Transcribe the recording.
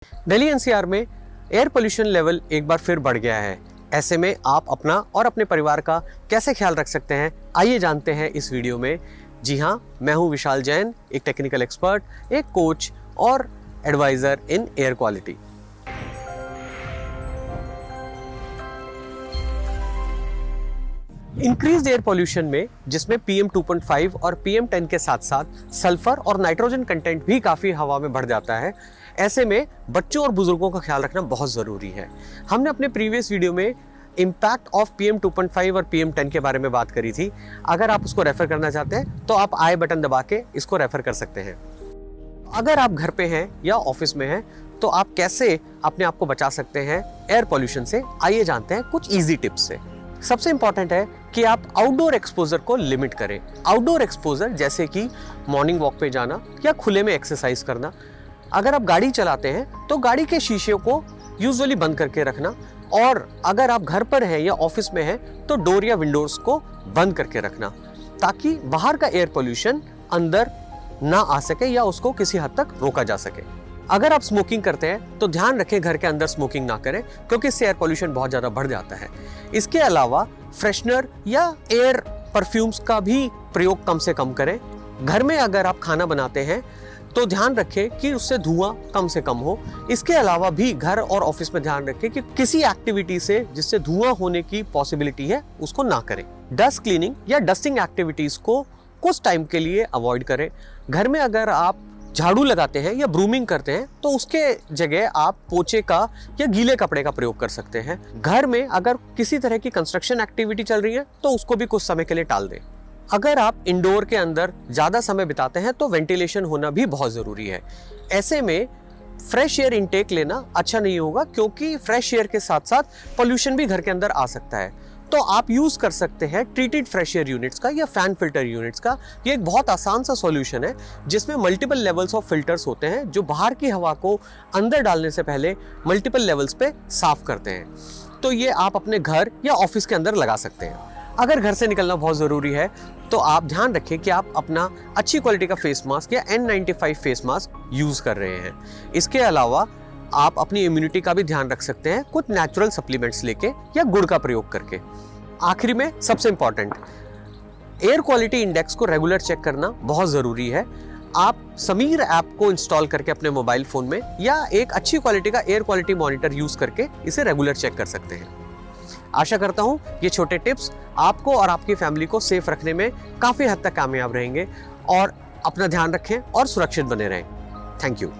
Delhi NCR में air pollution level एक बार फिर बढ़ गया है। ऐसे में आप अपना और अपने परिवार का कैसे ख्याल रख सकते हैं, आइए जानते हैं इस वीडियो में। जी हाँ, मैं हूँ विशाल जैन, एक टेक्निकल एक्सपर्ट, एक कोच और advisor in air quality. Increased air pollution में, जिसमें PM 2.5 और PM 10 के साथ साथ सल्फर और नाइट्रोजन कंटेंट भी काफ़ी हवा में बढ़ जाता है। ऐसे में बच्चों और बुजुर्गों का ख्याल रखना बहुत ज़रूरी है। हमने अपने प्रीवियस वीडियो में इम्पैक्ट ऑफ PM 2.5 और PM 10 के बारे में बात करी थी। अगर आप उसको रेफ़र करना चाहते हैं तो आप आई बटन दबा के इसको रेफ़र कर सकते हैं। अगर आप घर पे हैं या ऑफिस में हैं तो आप कैसे अपने आप को बचा सकते हैं एयर पोल्यूशन से, आइए जानते हैं कुछ ईजी टिप्स से। सबसे इंपॉर्टेंट है कि आप आउटडोर एक्सपोजर को लिमिट करें। आउटडोर एक्सपोजर जैसे कि मॉर्निंग वॉक पे जाना या खुले में एक्सरसाइज करना। अगर आप गाड़ी चलाते हैं तो गाड़ी के शीशे को यूजुअली बंद करके रखना, और अगर आप घर पर हैं या ऑफिस में हैं तो डोर या विंडोज को बंद करके रखना, ताकि बाहर का एयर पोल्यूशन अंदर ना आ सके या उसको किसी हद तक रोका जा सके। अगर आप स्मोकिंग करते हैं तो ध्यान रखें घर के अंदर स्मोकिंग ना करें, क्योंकि इससे एयर पोल्यूशन बहुत ज़्यादा बढ़ जाता है। इसके अलावा फ्रेशनर या एयर परफ्यूम्स का भी प्रयोग कम से कम करें। घर में अगर आप खाना बनाते हैं तो ध्यान रखें कि उससे धुआं कम से कम हो। इसके अलावा भी घर और ऑफिस में ध्यान रखें कि किसी एक्टिविटी से जिससे धुआं होने की पॉसिबिलिटी है उसको ना करें। डस्ट क्लीनिंग या डस्टिंग एक्टिविटीज़ को कुछ टाइम के लिए अवॉइड करें। घर में अगर आप झाड़ू लगाते हैं या ब्रूमिंग करते हैं तो उसके जगह आप पोछे का या गीले कपड़े का प्रयोग कर सकते हैं। घर में अगर किसी तरह की कंस्ट्रक्शन एक्टिविटी चल रही है तो उसको भी कुछ समय के लिए टाल दें। अगर आप इंडोर के अंदर ज़्यादा समय बिताते हैं तो वेंटिलेशन होना भी बहुत ज़रूरी है। ऐसे में फ्रेश एयर इनटेक लेना अच्छा नहीं होगा, क्योंकि फ्रेश एयर के साथ साथ पोल्यूशन भी घर के अंदर आ सकता है। तो आप यूज़ कर सकते हैं ट्रीटेड फ्रेश एयर यूनिट्स का या फैन फिल्टर यूनिट्स का। ये एक बहुत आसान सा सॉल्यूशन है जिसमें मल्टीपल लेवल्स ऑफ फिल्टर्स होते हैं जो बाहर की हवा को अंदर डालने से पहले मल्टीपल लेवल्स पे साफ करते हैं। तो ये आप अपने घर या ऑफिस के अंदर लगा सकते हैं। अगर घर से निकलना बहुत ज़रूरी है तो आप ध्यान रखें कि आप अपना अच्छी क्वालिटी का फेस मास्क या N95 फेस मास्क यूज़ कर रहे हैं। इसके अलावा आप अपनी इम्यूनिटी का भी ध्यान रख सकते हैं कुछ नेचुरल सप्लीमेंट्स लेके या गुड़ का प्रयोग करके। आखिरी में सबसे इंपॉर्टेंट, एयर क्वालिटी इंडेक्स को रेगुलर चेक करना बहुत ज़रूरी है। आप समीर ऐप को इंस्टॉल करके अपने मोबाइल फ़ोन में या एक अच्छी क्वालिटी का एयर क्वालिटी मॉनिटर यूज़ करके इसे रेगुलर चेक कर सकते हैं। आशा करता हूँ ये छोटे टिप्स आपको और आपकी फैमिली को सेफ रखने में काफ़ी हद तक कामयाब रहेंगे। और अपना ध्यान रखें और सुरक्षित बने रहें। Thank you.